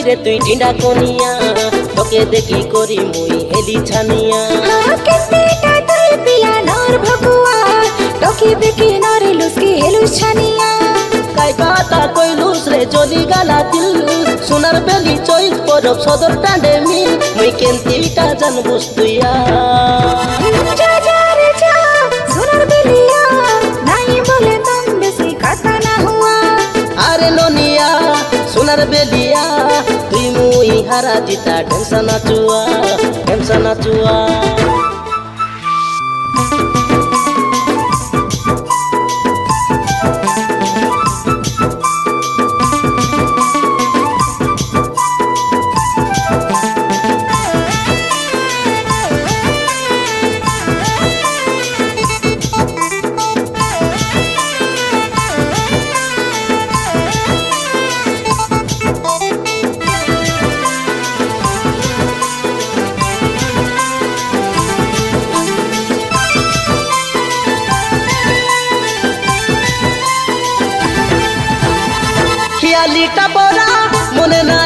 रे तुई टिंडा कोनिया तोके देखी कोरी मुई हेली छानिया केतेटा तुई पिला नर भगुआ तोके देखी नरे लुसकी हेलु छानिया काय काता कइलुस रे चली गाला दिल सोनार बेली चोइस परब सदर टांडे मिल मुई केनतीटा जान बुस्तुया जा जा रे जा सोनार बेलिया नहीं बोले तुम बेसी खाता ना हुआ अरे नोनिया सोनार बेलिया तुई मुई हारा जिता ढेमसा नाचुआ খিয়ালিটা বড়া মনে না